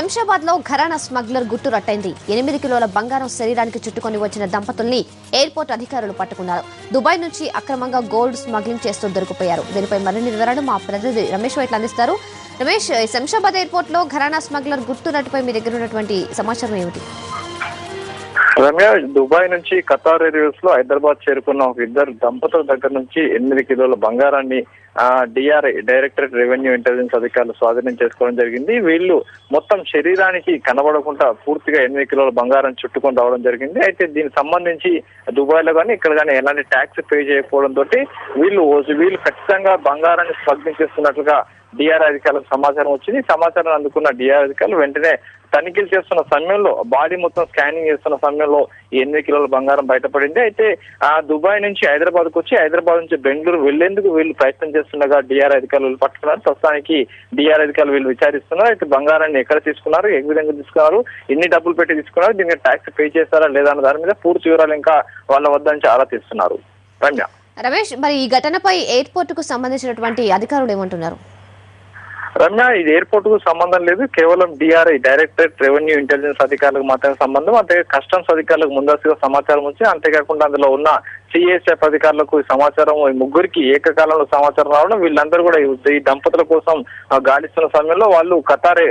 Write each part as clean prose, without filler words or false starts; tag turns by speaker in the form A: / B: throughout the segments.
A: శంషాబాద్ లో ఘరానా స్మగ్లర్ గుట్టు రట్టైంది. 8 కిలోల బంగారం శరీరానికి చుట్టుకొని వచ్చిన దంపతుల్ని ఎయిర్పోర్ట్ అధికారులు పట్టుకున్నారు. దుబాయ్ నుంచి అక్రమంగా గోల్డ్ స్మగ్లింగ్ చేస్తూ దొరికిపోయారు. దీనిపై మరిన్ని వివరాలు మా ప్రతినిధి రమేష్ వైట్ల అందిస్తారు. రమేష్, శంషాబాద్ ఎయిర్పోర్ట్ లో ఘరానా స్మగ్లర్ గుట్టు రట్టుపై మీ దగ్గర ఉన్నటువంటి సమాచారం ఏమిటి?
B: రమ్య, దుబాయ్ నుంచి ఖతార్ ఎయిర్వేస్ లో హైదరాబాద్ చేరుకున్న ఒక ఇద్దరు దంపతుల దగ్గర నుంచి 8 కిలోల బంగారాన్ని డిఆర్ఐ డైరెక్టరేట్ రెవెన్యూ ఇంటెలిజెన్స్ అధికారులు స్వాధీనం చేసుకోవడం జరిగింది. వీళ్ళు మొత్తం శరీరానికి కనబడకుండా పూర్తిగా 8 కిలోల బంగారం చుట్టుకొని రావడం జరిగింది. అయితే దీనికి సంబంధించి దుబాయ్ లో కానీ ఇక్కడ కానీ ఎలాంటి ట్యాక్స్ పే చేయకపోవడం తోటి వీళ్ళు ఖచ్చితంగా బంగారాన్ని స్మగ్లింగ్ చేస్తున్నట్లుగా డిఆర్ అధికారులకు సమాచారం వచ్చింది. సమాచారం అందుకున్న డిఆర్ అధికారులు వెంటనే తనిఖీలు చేస్తున్న సమయంలో బాడీ మొత్తం స్కానింగ్ చేస్తున్న సమయంలో 8 కిలోల బంగారం బయటపడింది. అయితే దుబాయ్ నుంచి హైదరాబాద్ కు వచ్చి హైదరాబాద్ నుంచి బెంగళూరు వెళ్లేందుకు వీళ్ళు ప్రయత్నం చేస్తుండగా డిఆర్ అధికారులు పట్టుకున్నారు. ప్రస్తుతానికి డిఆర్ అధికారులు వీళ్ళు విచారిస్తున్నారు. అయితే బంగారాన్ని ఎక్కడ తీసుకున్నారు, ఏ విధంగా తీసుకున్నారు, ఎన్ని డబ్బులు పెట్టి తీసుకున్నారు, దీనికి ట్యాక్స్ పే చేస్తారా లేదా అన్న దాని మీద పూర్తి వివరాలు ఇంకా వాళ్ళ వద్ద నుంచి ఆరా తీస్తున్నారు. రమ్య,
A: రమేష్, మరి ఈ ఘటనపై ఎయిర్పోర్ట్ కు సంబంధించినటువంటి అధికారులు ఏమంటున్నారు?
B: రమ్య, ఇది ఎయిర్పోర్ట్ కు సంబంధం లేదు. కేవలం డిఆర్ఐ డైరెక్టరేట్ రెవెన్యూ ఇంటెలిజెన్స్ అధికారులకు మాత్రమే సంబంధం. అంతే కస్టమ్స్ అధికారులకు ముందస్తుగా సమాచారం వచ్చి అంతేకాకుండా అందులో ఉన్న సిఎస్ఎఫ్ అధికారులకు సమాచారం, ఈ ముగ్గురికి ఏకకాలంలో సమాచారం రావడం, వీళ్ళందరూ కూడా ఈ దంపతుల కోసం గాలిస్తున్న సమయంలో వాళ్ళు ఖతార్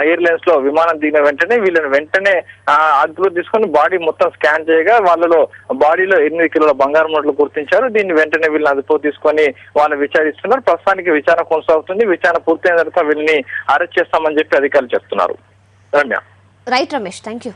B: ఎయిర్లైన్స్ లో విమానం దిగిన వెంటనే వీళ్ళని వెంటనే అదుపులో తీసుకుని బాడీ మొత్తం స్కాన్ చేయగా వాళ్ళలో బాడీలో 8 కిలోల బంగారం నోట్లు గుర్తించారు. దీన్ని వెంటనే వీళ్ళని అదుపులో తీసుకొని వాళ్ళని విచారిస్తున్నారు. ప్రస్తుతానికి విచారణ కొనసాగుతుంది. విచారణ పూర్తయిన తర్వాత వీళ్ళని అరెస్ట్ చేస్తామని చెప్పి అధికారులు చెప్తున్నారు. Ramya.
A: Right Ramesh, thank you.